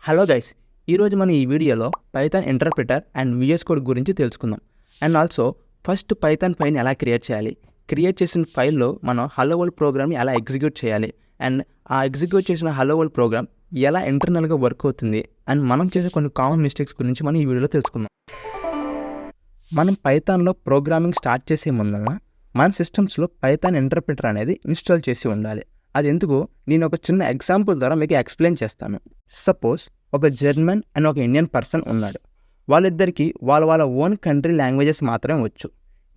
Hello guys, ఈరోజు మనం ఈ వీడియోలో Python interpreter and VS code గురించి తెలుసుకుందాం. అండ్ ఆల్సో ఫస్ట్ పైథాన్ ఫైల్ని ఎలా క్రియేట్ చేయాలి, క్రియేట్ చేసిన ఫైల్లో మనం హలో వరల్డ్ ప్రోగ్రామ్ని ఎలా ఎగ్జిక్యూట్ చేయాలి, అండ్ ఆ ఎగ్జిక్యూట్ చేసిన హలో వరల్డ్ ప్రోగ్రామ్ ఎలా ఇంటర్నల్గా వర్క్ అవుతుంది, అండ్ మనం చేసే కొన్ని కామన్ మిస్టేక్స్ గురించి మనం ఈ వీడియోలో తెలుసుకుందాం. మనం పైథాన్లో ప్రోగ్రామింగ్ స్టార్ట్ చేసే ముందర మన సిస్టమ్స్లో పైథాన్ ఇంటర్ప్రిటర్ అనేది ఇన్స్టాల్ చేసి ఉండాలి. అది ఎందుకు నేను ఒక చిన్న ఎగ్జాంపుల్ ద్వారా మీకు ఎక్స్ప్లెయిన్ చేస్తాను. సపోజ్ ఒక జర్మన్ అండ్ ఒక ఇండియన్ పర్సన్ ఉన్నాడు. వాళ్ళిద్దరికీ వాళ్ళ ఓన్ కంట్రీ లాంగ్వేజెస్ మాత్రమే వచ్చు.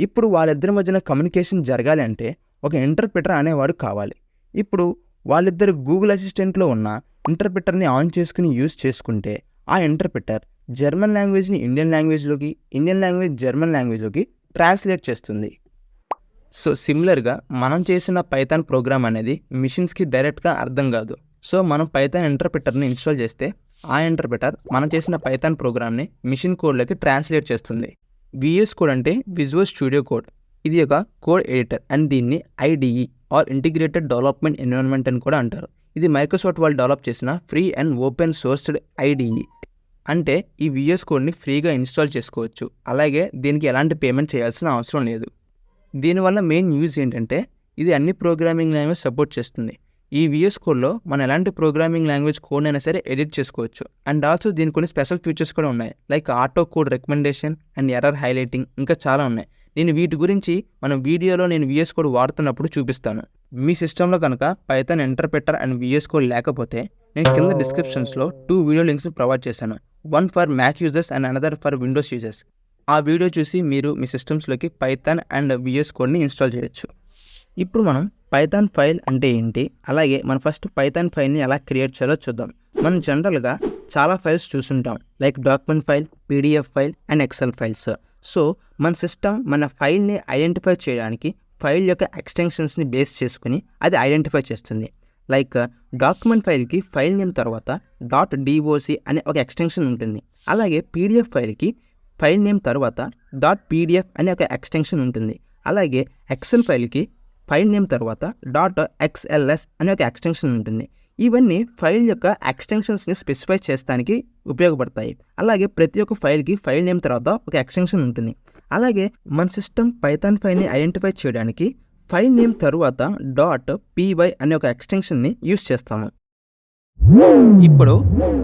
ఇప్పుడు వాళ్ళిద్దరి మధ్యన కమ్యూనికేషన్ జరగాలి అంటే ఒక ఇంటర్ప్రిటర్ అనేవాడు కావాలి. ఇప్పుడు వాళ్ళిద్దరు గూగుల్ అసిస్టెంట్లో ఉన్న ఇంటర్ప్రిటర్ని ఆన్ చేసుకుని యూజ్ చేసుకుంటే ఆ ఇంటర్ప్రిటర్ జర్మన్ లాంగ్వేజ్ని ఇండియన్ లాంగ్వేజ్లోకి, ఇండియన్ లాంగ్వేజ్ జర్మన్ లాంగ్వేజ్లోకి ట్రాన్స్లేట్ చేస్తుంది. సో సిమిలర్గా మనం చేసిన పైథాన్ ప్రోగ్రామ్ అనేది మిషన్స్కి డైరెక్ట్గా అర్థం కాదు. సో మనం పైథాన్ ఇంటర్ప్రిటర్ని ఇన్స్టాల్ చేస్తే ఆ ఇంటర్ప్రిటర్ మనం చేసిన పైథాన్ ప్రోగ్రామ్ని మిషన్ కోడ్లోకి ట్రాన్స్లేట్ చేస్తుంది. విఎస్ కోడ్ అంటే విజువల్ స్టూడియో కోడ్. ఇది ఒక కోడ్ ఎడిటర్ అండ్ దీన్ని IDE or integrated development environment అని కూడా అంటారు. ఇది మైక్రోసాఫ్ట్ వాళ్ళు డెవలప్ చేసిన free and open sourced IDE. అంటే ఈ విఎస్ కోడ్ని ఫ్రీగా ఇన్స్టాల్ చేసుకోవచ్చు. అలాగే దీనికి ఎలాంటి పేమెంట్ చేయాల్సిన అవసరం లేదు. దీనివల్ల మెయిన్ యూజ్ ఏంటంటే ఇది అన్ని ప్రోగ్రామింగ్ లాంగ్వేజ్ సపోర్ట్ చేస్తుంది. ఈ విఎస్ కోడ్లో మనం ఎలాంటి ప్రోగ్రామింగ్ లాంగ్వేజ్ కోడ్ అయినా సరే ఎడిట్ చేసుకోవచ్చు. అండ్ ఆల్సో దీనికి కొన్ని స్పెషల్ ఫీచర్స్ కూడా ఉన్నాయి, like auto code recommendation and error highlighting, ఇంకా చాలా ఉన్నాయి. నేను వీటి గురించి మన వీడియోలో నేను విఎస్ కోడ్ వాడుతున్నప్పుడు చూపిస్తాను. మీ సిస్టంలో కనుక Python interpreter and VS code లేకపోతే నేను కింద డిస్క్రిప్షన్స్లో 2 వీడియో లింక్స్ ప్రొవైడ్ చేశాను. One for Mac users and another for Windows users. ఆ వీడియో చూసి మీరు మీ సిస్టమ్స్లోకి పైథాన్ అండ్ విఎస్ కోడ్ని ఇన్స్టాల్ చేయొచ్చు. ఇప్పుడు మనం పైథాన్ ఫైల్ అంటే ఏంటి, అలాగే మనం ఫస్ట్ పైథాన్ ఫైల్ని ఎలా క్రియేట్ చేయాలో చూద్దాం. మనం జనరల్గా చాలా ఫైల్స్ చూస్తుంటాం, like document file, PDF file and XL files. So మన సిస్టమ్ మన ఫైల్ని ఐడెంటిఫై చేయడానికి ఫైల్ యొక్క ఎక్స్టెన్షన్స్ని బేస్ చేసుకుని అది ఐడెంటిఫై చేస్తుంది. లైక్ డాక్యుమెంట్ ఫైల్కి ఫైల్ నేమ్ తర్వాత .doc అనే ఒక ఎక్స్టెన్షన్ ఉంటుంది. అలాగే పీడిఎఫ్ ఫైల్కి ఫైల్ నేమ్ తర్వాత .pdf అనే ఒక ఎక్స్టెన్షన్ ఉంటుంది. అలాగే ఎక్సెల్ ఫైల్కి ఫైల్ నేమ్ తర్వాత .xls అనే ఒక ఎక్స్టెన్షన్ ఉంటుంది. ఇవన్నీ ఫైల్ యొక్క ఎక్స్టెన్షన్స్ని స్పెసిఫై చేయడానికి ఉపయోగపడతాయి. అలాగే ప్రతి ఒక్క ఫైల్కి ఫైల్ నేమ్ తర్వాత ఒక ఎక్స్టెన్షన్ ఉంటుంది. అలాగే మన సిస్టమ్ పైథాన్ ఫైల్ని ఐడెంటిఫై చేయడానికి ఫైల్ నేమ్ తర్వాత .py అనే ఒక ఎక్స్టెన్షన్ని యూజ్ చేస్తాము. ఇప్పుడు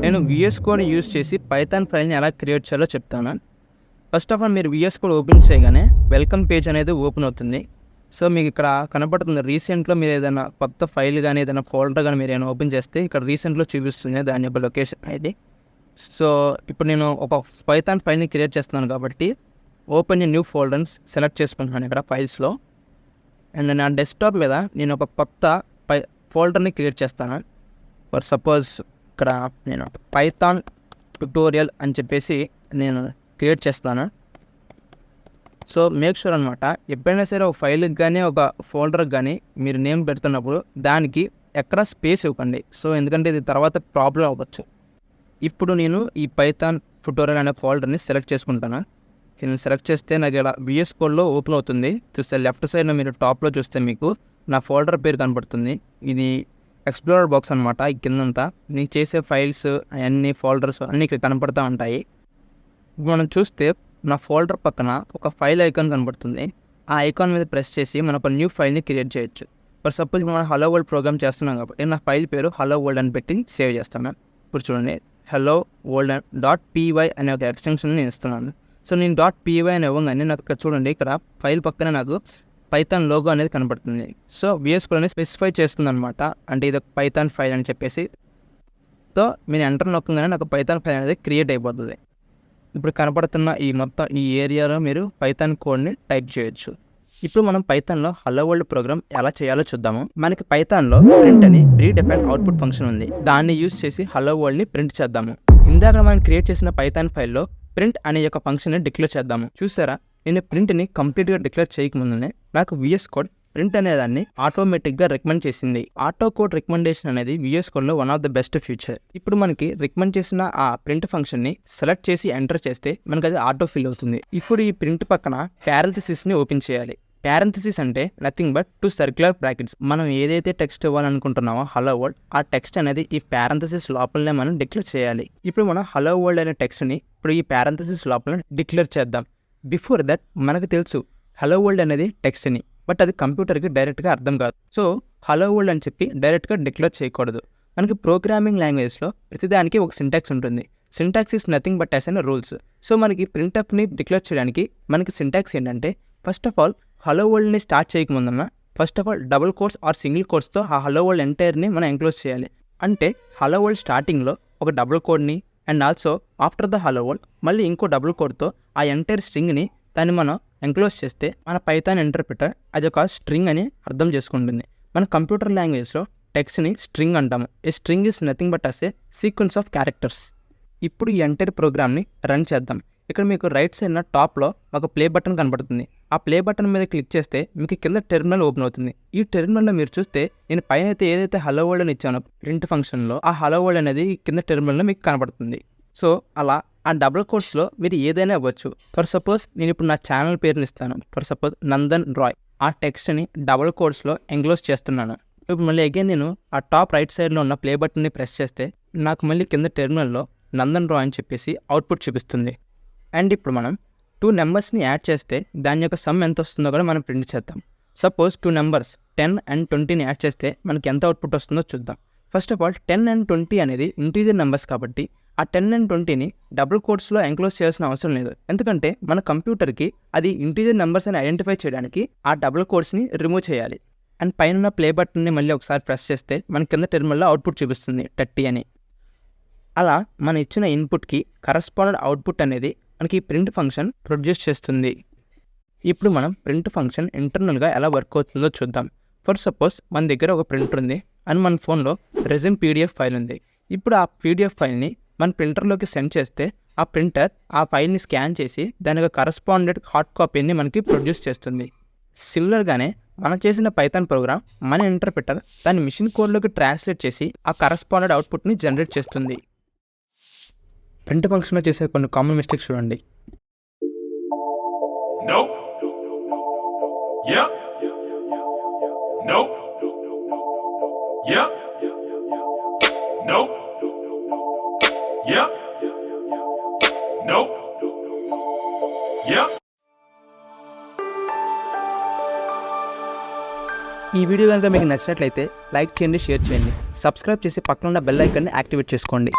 నేను విఎస్ కోడ్ యూజ్ చేసి పైథాన్ ఫైల్ని ఎలా క్రియేట్ చేయాలో చెప్తాను. ఫస్ట్ ఆఫ్ ఆల్ మీరు విఎస్ కోడ్ ఓపెన్ చేయగానే వెల్కమ్ పేజ్ అనేది ఓపెన్ అవుతుంది. సో మీకు ఇక్కడ కనపడుతుంది రీసెంట్లో మీరు ఏదైనా కొత్త ఫైల్ కానీ ఏదైనా ఫోల్డర్ కానీ మీరు ఏమైనా ఓపెన్ చేస్తే ఇక్కడ రీసెంట్లో చూపిస్తుంది దాని యొక్క లొకేషన్ అనేది. సో ఇప్పుడు నేను ఒక పైథాన్ ఫైల్ని క్రియేట్ చేస్తున్నాను కాబట్టి ఓపెన్ న్యూ ఫోల్డర్స్ సెలెక్ట్ చేసుకుంటున్నాను ఇక్కడ ఫైల్స్లో. అండ్ నా డెస్క్టాప్ మీద నేను ఒక కొత్త ఫోల్డర్ని క్రియేట్ చేస్తాను. ఫర్ సపోజ్ ఇక్కడ నేను పైథాన్ ట్యుటోరియల్ అని చెప్పేసి నేను క్రియేట్ చేస్తాను. సో మేక్ షూర్ అనమాట, ఎప్పుడైనా సరే ఒక ఫైల్కి కానీ ఒక ఫోల్డర్కి కానీ మీరు నేమ్ పెడుతున్నప్పుడు దానికి ఎక్కడ స్పేస్ ఇవ్వకండి. సో ఎందుకంటే ఇది తర్వాత ప్రాబ్లం అవ్వచ్చు. ఇప్పుడు నేను ఈ పైథాన్ ట్యుటోరియల్ అనే ఫోల్డర్ని సెలెక్ట్ చేసుకుంటాను. నేను సెలెక్ట్ చేస్తే నాకు ఇలా విఎస్ కోడ్లో ఓపెన్ అవుతుంది. చూస్తే లెఫ్ట్ సైడ్లో మీరు టాప్లో చూస్తే మీకు నా ఫోల్డర్ పేరు కనపడుతుంది. ఇది ఎక్స్ప్లోరర్ బాక్స్ అనమాట. ఈ కిందంతా నేను చేసే ఫైల్స్ అన్ని ఫోల్డర్స్ అన్నీ ఇక్కడ కనపడుతూ ఉంటాయి. మనం చూస్తే నా ఫోల్డర్ పక్కన ఒక ఫైల్ ఐకాన్ కనబడుతుంది. ఆ ఐకాన్ మీద ప్రెస్ చేసి మనం ఒక న్యూ ఫైల్ని క్రియేట్ చేయొచ్చు. ఫర్ సపోజ్ మనం హలో వరల్డ్ ప్రోగ్రామ్ చేస్తున్నాం కాబట్టి నా ఫైల్ పేరు హలో వరల్డ్ అని పెట్టి సేవ్ చేస్తాను. ఇప్పుడు చూడండి, హలో వరల్డ్ .py అనే ఒక ఎక్స్టెన్షన్ నేను ఇస్తున్నాను. సో నేను .py అని ఇవ్వగానే నాకు ఇక్కడ చూడండి, ఇక్కడ ఫైల్ పక్కన నాకు పైథాన్ లోగో అనేది కనపడుతుంది. సో విఎస్ కోడ్ అనేది స్పెసిఫై చేస్తుంది అనమాట, అంటే ఇది ఒక పైథాన్ ఫైల్ అని చెప్పేసి. సో మీరు ఎంటర్ నొక్కగానే నాకు పైథాన్ ఫైల్ అనేది క్రియేట్ అయిపోతుంది. ఇప్పుడు కనపడుతున్న ఈ మొత్తం ఈ ఏరియాలో మీరు పైథాన్ కోడ్ని టైప్ చేయొచ్చు. ఇప్పుడు మనం పైథాన్లో హలో వరల్డ్ ప్రోగ్రామ్ ఎలా చేయాలో చూద్దాము. మనకి పైథాన్లో ప్రింట్ అని ప్రీ డిఫైన్డ్ అవుట్పుట్ ఫంక్షన్ ఉంది. దాన్ని యూజ్ చేసి హలో వరల్డ్ని ప్రింట్ చేద్దాము. ఇందాక మనం క్రియేట్ చేసిన పైథాన్ ఫైల్లో ప్రింట్ అనే యొక్క ఫంక్షన్ని డిక్లేర్ చేద్దాము. చూసారా, నేను ప్రింట్ని కంప్లీట్గా డిక్లేర్ చేయకముందునే నాకు విఎస్ కోడ్ ప్రింట్ అనేదాన్ని ఆటోమేటిక్గా రికమెండ్ చేసింది. ఆటో కోడ్ రికమెండేషన్ అనేది విఎస్ కోడ్లో one of the best feature. ఇప్పుడు మనకి రికమెండ్ చేసిన ఆ ప్రింట్ ఫంక్షన్ని సెలెక్ట్ చేసి ఎంటర్ చేస్తే మనకి అది ఆటో ఫిల్ అవుతుంది. ఇప్పుడు ఈ ప్రింట్ పక్కన ప్యారెంథసిస్ని ఓపెన్ చేయాలి. ప్యారంథసిస్ అంటే నథింగ్ బట్ 2 సర్క్యులర్ బ్రాకెట్స్. మనం ఏదైతే టెక్స్ట్ ఇవ్వాలనుకుంటున్నామో హలో వరల్డ్, ఆ టెక్స్ట్ అనేది ఈ ప్యారంథసిస్ లోపలనే మనం డిక్లేర్ చేయాలి. ఇప్పుడు మనం హలో వరల్డ్ అనే టెక్స్ట్ని ఇప్పుడు ఈ ప్యారంథసిస్ లోపల డిక్లేర్ చేద్దాం. బిఫోర్ దట్ మనకు తెలుసు హలో వరల్డ్ అనేది టెక్స్ట్ని, బట్ అది కంప్యూటర్కి డైరెక్ట్గా అర్థం కాదు. సో హలో వరల్డ్ అని చెప్పి డైరెక్ట్గా డిక్లేర్ చేయకూడదు. మనకి ప్రోగ్రామింగ్ లాంగ్వేజ్లో ప్రతిదానికి ఒక సింటాక్స్ ఉంటుంది. Syntax is nothing but as an rules. So మనకి ప్రింట్అప్ని డిక్లేర్ చేయడానికి మనకి సింటాక్స్ ఏంటంటే, ఫస్ట్ ఆఫ్ ఆల్ హలో వరల్డ్ని స్టార్ట్ చేయకముందన్న first of all double quotes or single కోట్స్తో ఆ హలో వరల్డ్ ఎంటైర్ని మనం ఎంక్లోజ్ చేయాలి. అంటే హలో వరల్డ్ స్టార్టింగ్లో ఒక డబుల్ కోడ్ని and also after the hello world మళ్ళీ ఇంకో డబుల్ కోడ్తో ఆ ఎంటైర్ స్ట్రింగ్ని దాన్ని మనం ఎంక్లోజ్ చేస్తే మన పైథాన్ ఇంటర్ప్రిటర్ అది ఒక స్ట్రింగ్ అని అర్థం చేసుకుంటుంది. మన కంప్యూటర్ లాంగ్వేజ్లో టెక్స్ట్ని స్ట్రింగ్ అంటాము. A string is nothing but as A sequence of characters. ఇప్పుడు ఈ ఎంటైర్ ప్రోగ్రామ్ని రన్ చేద్దాం. ఇక్కడ మీకు రైట్ సైడ్న టాప్లో ఒక ప్లే బటన్ కనబడుతుంది. ఆ ప్లే బటన్ మీద క్లిక్ చేస్తే మీకు కింద టెర్మినల్ ఓపెన్ అవుతుంది. ఈ టెర్మినల్లో మీరు చూస్తే నేను పైన అయితే ఏదైతే హలో వరల్డ్ అని ఇచ్చానో ప్రింట్ ఫంక్షన్లో, ఆ హలో వరల్డ్ అనేది కింద టెర్మినల్లో మీకు కనబడుతుంది. సో అలా ఆ డబుల్ కోట్స్లో మీరు ఏదైనా ఇవ్వచ్చు. ఫర్ సపోజ్ నేను ఇప్పుడు నా ఛానల్ పేరుని ఇస్తాను. For suppose Nandan Roy. ఆ టెక్స్ట్ని డబుల్ కోట్స్లో ఎంక్లోజ్ చేస్తున్నాను. ఇప్పుడు మళ్ళీ అగైన్ నేను ఆ టాప్ రైట్ సైడ్లో ఉన్న ప్లే బటన్ని ప్రెస్ చేస్తే నాకు మళ్ళీ కింద టెర్మినల్లో నందన్ రాయ్ అని చెప్పేసి అవుట్పుట్ చూపిస్తుంది. అండ్ ఇప్పుడు మనం 2 నెంబర్స్ని యాడ్ చేస్తే దాని యొక్క సమ్ ఎంత వస్తుందో కూడా మనం ప్రింట్ చేద్దాం. సపోజ్ 2 నెంబర్స్ 10 and 20ని యాడ్ చేస్తే మనకి ఎంత అవుట్పుట్ వస్తుందో చూద్దాం. ఫస్ట్ ఆఫ్ ఆల్ 10 and 20 అనేది ఇంటీజర్ నెంబర్స్ కాబట్టి ఆ 10 and 20ని డబుల్ కోట్స్లో ఎంక్లోజ్ చేయాల్సిన అవసరం లేదు. ఎందుకంటే మన కంప్యూటర్కి అది ఇంటీజర్ నెంబర్స్ అని ఐడెంటిఫై చేయడానికి ఆ డబుల్ కోట్స్ని రిమూవ్ చేయాలి. అండ్ పైన ప్లే బటన్ని మళ్ళీ ఒకసారి ప్రెస్ చేస్తే మన కింద టెర్మినల్లో అవుట్పుట్ చూపిస్తుంది 30 అని. అలా మనం ఇచ్చిన ఇన్పుట్కి కరస్పాండెడ్ అవుట్పుట్ అనేది మనకి ప్రింట్ ఫంక్షన్ ప్రొడ్యూస్ చేస్తుంది. ఇప్పుడు మనం ప్రింట్ ఫంక్షన్ ఇంటర్నల్గా ఎలా వర్క్ అవుతుందో చూద్దాం. ఫర్ సపోజ్ మన దగ్గర ఒక ప్రింటర్ ఉంది అండ్ మన ఫోన్లో రెజ్యూమ్ PDF ఫైల్ ఉంది. ఇప్పుడు ఆ PDF ఫైల్ని మన ప్రింటర్లోకి సెండ్ చేస్తే ఆ ప్రింటర్ ఆ ఫైల్ని స్కాన్ చేసి దానికి కరస్పాండెడ్ హార్డ్ కాపీని మనకి ప్రొడ్యూస్ చేస్తుంది. సిమిలర్గానే మనం చేసిన పైథాన్ ప్రోగ్రామ్ మన ఇంటర్ప్రిటర్ దాన్ని మిషన్ కోడ్లోకి ట్రాన్స్లేట్ చేసి ఆ కరస్పాండెడ్ అవుట్పుట్ని జనరేట్ చేస్తుంది. ప్రింట్ ఫంక్షన్లో చేసే కొన్ని కామన్ మిస్టేక్స్ చూడండి. Nope. Yep. Nope. Yep. Nope. Yep. Nope. Yep. ఈ వీడియో కనుక మీకు నచ్చినట్లయితే లైక్ చేయండి, షేర్ చేయండి, సబ్స్క్రైబ్ చేసి పక్కన ఉన్న బెల్ ఐకాన్ని యాక్టివేట్ చేసుకోండి.